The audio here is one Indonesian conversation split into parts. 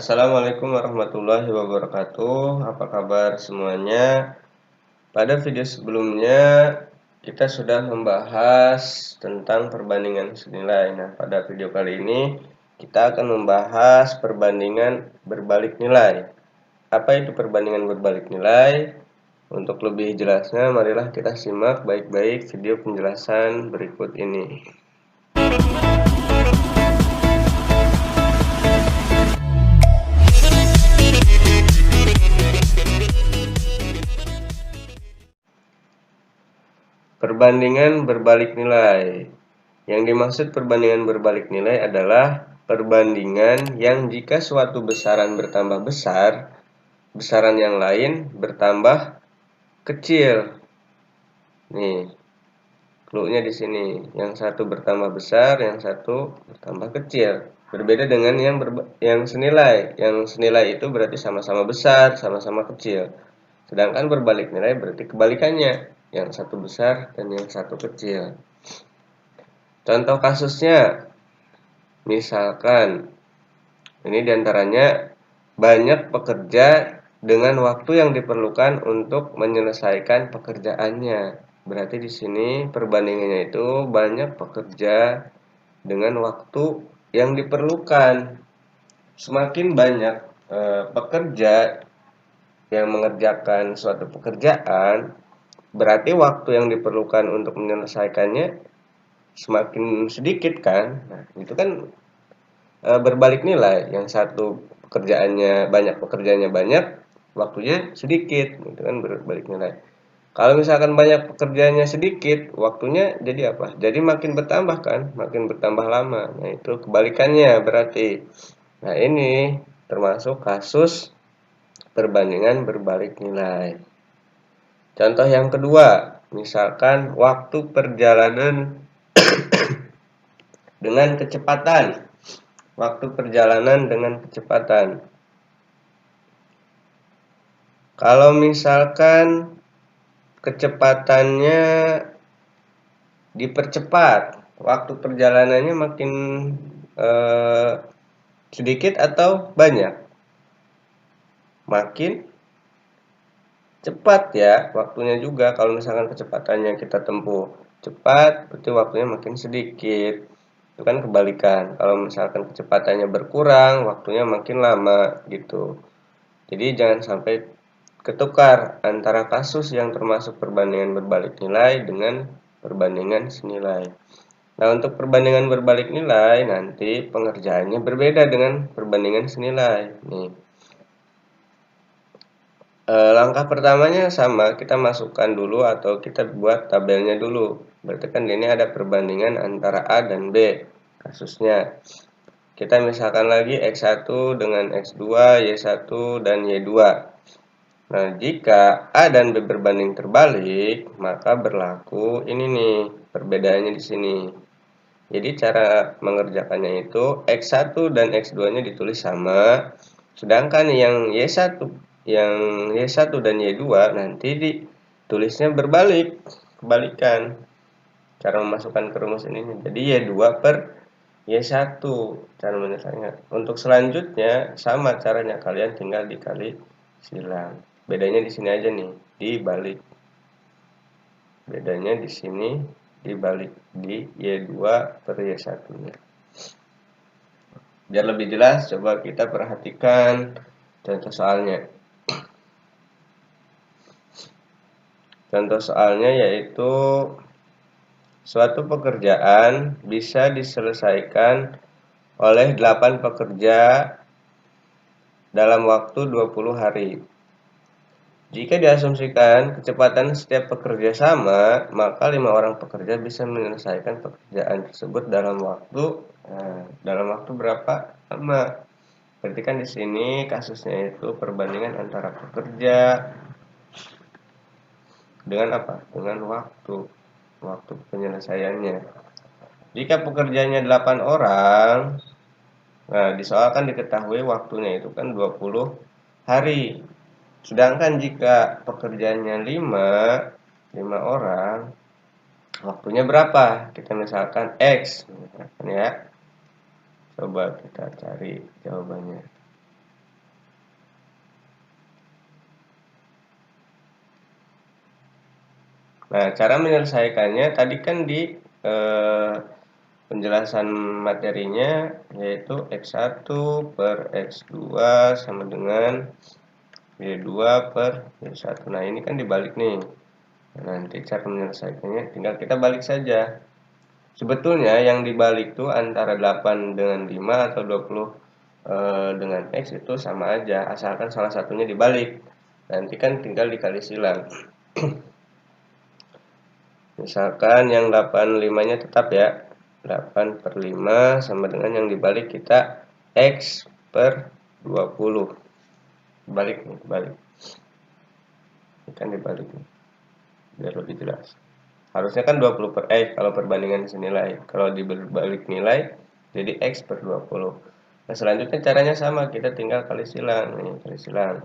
Assalamualaikum warahmatullahi wabarakatuh. Apa kabar semuanya? Pada video sebelumnya kita sudah membahas tentang perbandingan senilai. Nah, pada video kali ini kita akan membahas perbandingan berbalik nilai. Apa itu perbandingan berbalik nilai? Untuk lebih jelasnya, marilah kita simak baik-baik video penjelasan berikut ini. Perbandingan berbalik nilai. Yang dimaksud perbandingan berbalik nilai adalah perbandingan yang jika suatu besaran bertambah besar, besaran yang lain bertambah kecil. Nih, clue-nya di sini. Yang satu bertambah besar, yang satu bertambah kecil. Berbeda dengan yang senilai. Yang senilai itu berarti sama-sama besar, sama-sama kecil. Sedangkan berbalik nilai berarti kebalikannya. Yang satu besar dan yang satu kecil. Contoh kasusnya, misalkan ini diantaranya banyak pekerja dengan waktu yang diperlukan untuk menyelesaikan pekerjaannya. Berarti di sini perbandingannya itu banyak pekerja dengan waktu yang diperlukan. Semakin banyak pekerja yang mengerjakan suatu pekerjaan, berarti waktu yang diperlukan untuk menyelesaikannya semakin sedikit kan. Nah, itu kan berbalik nilai. Yang satu pekerjaannya banyak, waktunya sedikit, itu kan berbalik nilai. Kalau misalkan banyak pekerjaannya sedikit, waktunya jadi apa? Jadi makin bertambah kan, makin bertambah lama. Nah, itu kebalikannya berarti. Nah, ini termasuk kasus perbandingan berbalik nilai. Contoh yang kedua, misalkan waktu perjalanan dengan kecepatan. Waktu perjalanan dengan kecepatan. Kalau misalkan kecepatannya dipercepat, waktu perjalanannya makin sedikit atau banyak? Makin cepat ya waktunya juga. Kalau misalkan kecepatannya kita tempuh cepat, berarti waktunya makin sedikit. Itu kan kebalikan. Kalau misalkan kecepatannya berkurang, waktunya makin lama gitu. Jadi jangan sampai ketukar antara kasus yang termasuk perbandingan berbalik nilai dengan perbandingan senilai. Nah, untuk perbandingan berbalik nilai nanti pengerjaannya berbeda dengan perbandingan senilai. Nih. Langkah pertamanya sama, kita masukkan dulu atau kita buat tabelnya dulu. Berarti kan ini ada perbandingan antara A dan B kasusnya. Kita misalkan lagi X1 dengan X2, Y1 dan Y2. Nah, jika A dan B berbanding terbalik, maka berlaku ini nih, perbedaannya di sini. Jadi cara mengerjakannya itu X1 dan X2-nya ditulis sama, sedangkan yang Y1 dan Y2 nanti ditulisnya berbalik, kebalikan. Cara memasukkan ke rumus ini. Jadi Y2 per Y1 cara menyelesaikannya. Untuk selanjutnya sama caranya, kalian tinggal dikali silang. Bedanya di sini aja nih, dibalik. Bedanya di sini dibalik di Y2 per Y1-nya. Biar lebih jelas, coba kita perhatikan contoh soalnya. Contoh soalnya yaitu suatu pekerjaan bisa diselesaikan oleh 8 pekerja dalam waktu 20 hari. Jika diasumsikan kecepatan setiap pekerja sama, maka 5 orang pekerja bisa menyelesaikan pekerjaan tersebut dalam waktu berapa lama? Berarti kan di sini kasusnya itu perbandingan antara pekerja dengan apa? Dengan waktu penyelesaiannya. Jika pekerjanya 8 orang, nah di soal kan diketahui waktunya itu kan 20 hari. Sedangkan jika pekerjaannya 5 orang, waktunya berapa? Kita misalkan X, ya. Coba kita cari jawabannya. Nah, cara menyelesaikannya tadi kan di penjelasan materinya, yaitu X1 per X2 sama dengan Y2 per Y1. Nah, ini kan dibalik nih. Nah, nanti cara menyelesaikannya tinggal kita balik saja. Sebetulnya yang dibalik tuh antara 8 dengan 5 atau 20 dengan X itu sama aja, asalkan salah satunya dibalik. Nanti kan tinggal dikali silang. Misalkan yang 85-nya tetap ya, 8 per 5 sama dengan yang dibalik kita X per 20. Balik nih, balik. Ini kan dibalik nih, biar lebih jelas. Harusnya kan 20 per X kalau perbandingan senilai. Kalau dibalik nilai, jadi X per 20. Nah, selanjutnya caranya sama, kita tinggal kali silang. Nih, kali silang.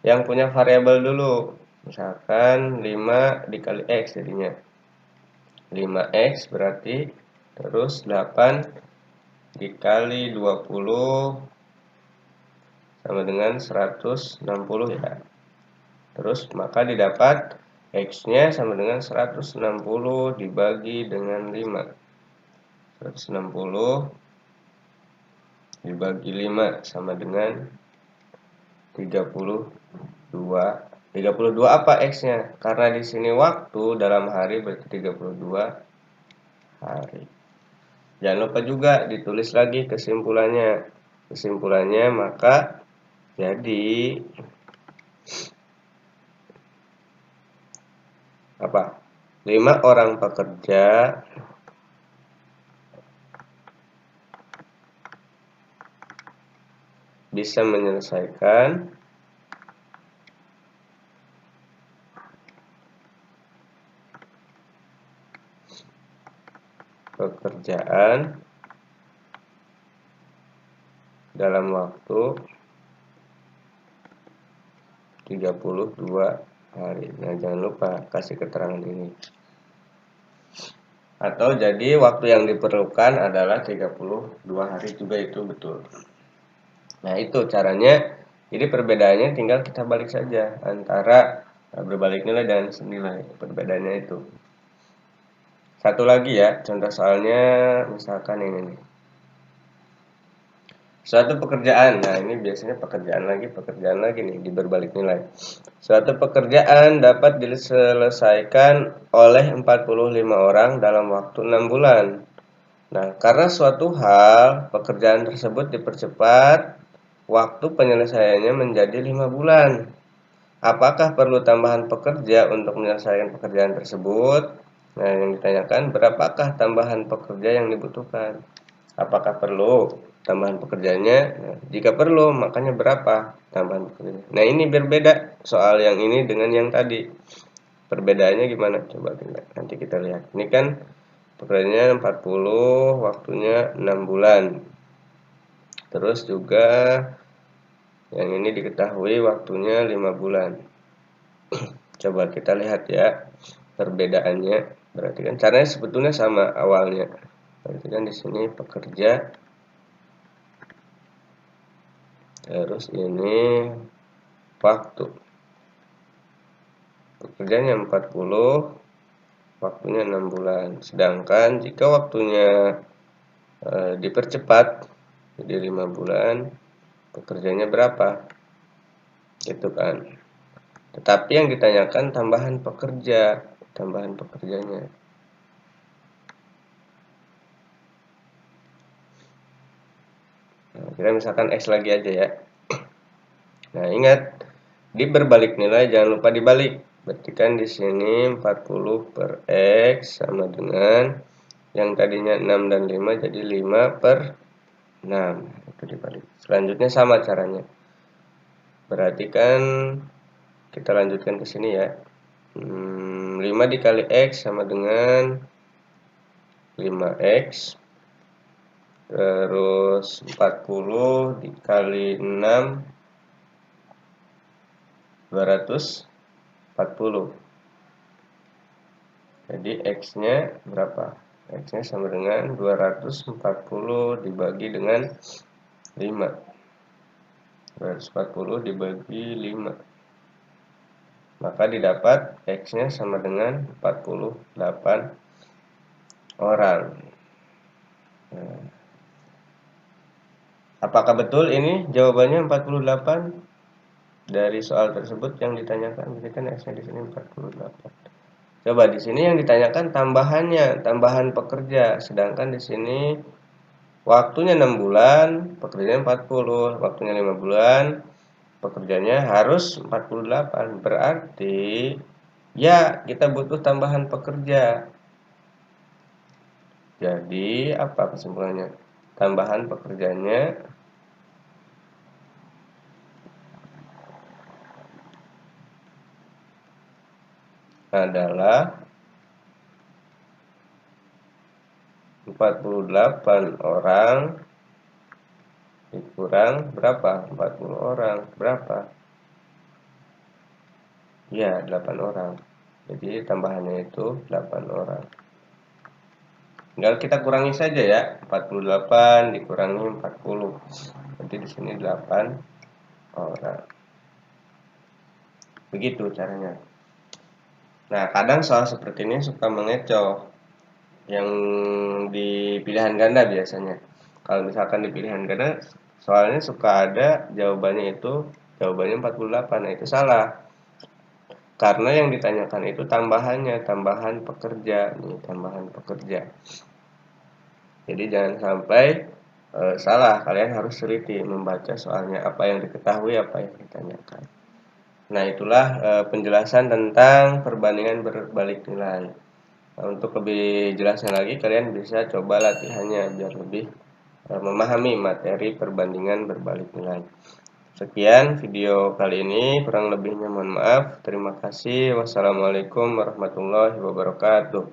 Yang punya variabel dulu, misalkan 5 dikali X jadinya. 5X berarti terus 8 dikali 20 sama dengan 160 ya. Terus maka didapat X-nya sama dengan 160 dibagi dengan 5. 160 dibagi 5 sama dengan 32. 32 apa X-nya? Karena di sini waktu dalam hari berarti 32 hari. Jangan lupa juga ditulis lagi kesimpulannya. Kesimpulannya maka jadi apa? 5 orang pekerja bisa menyelesaikan pekerjaan dalam waktu 32 hari. Nah, jangan lupa kasih keterangan ini. Atau jadi waktu yang diperlukan adalah 32 hari juga, itu betul. Nah, itu caranya. Jadi perbedaannya tinggal kita balik saja antara berbalik nilai dan senilai. Perbedaannya itu. Satu lagi ya, contoh soalnya misalkan ini nih. Suatu pekerjaan, nah ini biasanya pekerjaan lagi nih di berbalik nilai. Suatu pekerjaan dapat diselesaikan oleh 45 orang dalam waktu 6 bulan. Nah, karena suatu hal, pekerjaan tersebut dipercepat, waktu penyelesaiannya menjadi 5 bulan. Apakah perlu tambahan pekerja untuk menyelesaikan pekerjaan tersebut? Nah, yang ditanyakan, berapakah tambahan pekerja yang dibutuhkan? Apakah perlu tambahan pekerjanya? Nah, jika perlu, makanya berapa tambahan pekerjanya? Nah, ini berbeda soal yang ini dengan yang tadi. Perbedaannya gimana? Coba nanti kita lihat. Ini kan pekerjaannya 40, waktunya 6 bulan. Terus juga yang ini diketahui waktunya 5 bulan. Coba kita lihat ya perbedaannya. Berarti kan caranya sebetulnya sama awalnya. Berarti kan di sini pekerja, terus ini waktu. Pekerjanya 40, waktunya 6 bulan. Sedangkan jika waktunya dipercepat jadi 5 bulan, pekerjanya berapa? Gitu kan. Tetapi yang ditanyakan tambahan pekerja, tambahan pekerjanya. Nah, kita misalkan X lagi aja ya. Nah, ingat di berbalik nilai jangan lupa dibalik. Berarti kan di sini 40 per X sama dengan yang tadinya 6 dan 5 jadi 5 per 6. Itu dibalik. Selanjutnya sama caranya. Berarti kan kita lanjutkan ke sini ya. 5 dikali X sama dengan 5X. Terus 40 dikali 6, 240. Jadi X-nya berapa? X-nya sama dengan 240 dibagi dengan 5. 240 dibagi 5. maka didapat X-nya sama dengan 48 orang. Nah, apakah betul ini jawabannya 48? Dari soal tersebut yang ditanyakan, jadi kan X-nya di sini 48. Coba di sini yang ditanyakan tambahannya, tambahan pekerja, sedangkan di sini waktunya 6 bulan, pekerjanya 40, waktunya 5 bulan, pekerjanya harus 48. Berarti ya kita butuh tambahan pekerja. Jadi apa kesimpulannya? Tambahan pekerjanya adalah 48 orang dikurang berapa? 40 orang. Berapa? Ya, 8 orang. Jadi tambahannya itu 8 orang. Tinggal kita kurangi saja ya. 48 dikurangi 40. Nanti di sini 8 orang. Begitu caranya. Nah, kadang soal seperti ini suka mengecoh. Yang di pilihan ganda biasanya. Kalau misalkan di pilihan ganda soalnya suka ada jawabannya 48. Nah, itu salah. Karena yang ditanyakan itu tambahannya, tambahan pekerja, nih, tambahan pekerja. Jadi jangan sampai salah, kalian harus teliti membaca soalnya apa yang diketahui, apa yang ditanyakan. Nah, itulah penjelasan tentang perbandingan berbalik nilai. Nah, untuk lebih jelasnya lagi, kalian bisa coba latihannya biar lebih memahami materi perbandingan berbalik nilai. Sekian video kali ini, kurang lebihnya mohon maaf. Terima kasih. Wassalamualaikum warahmatullahi wabarakatuh.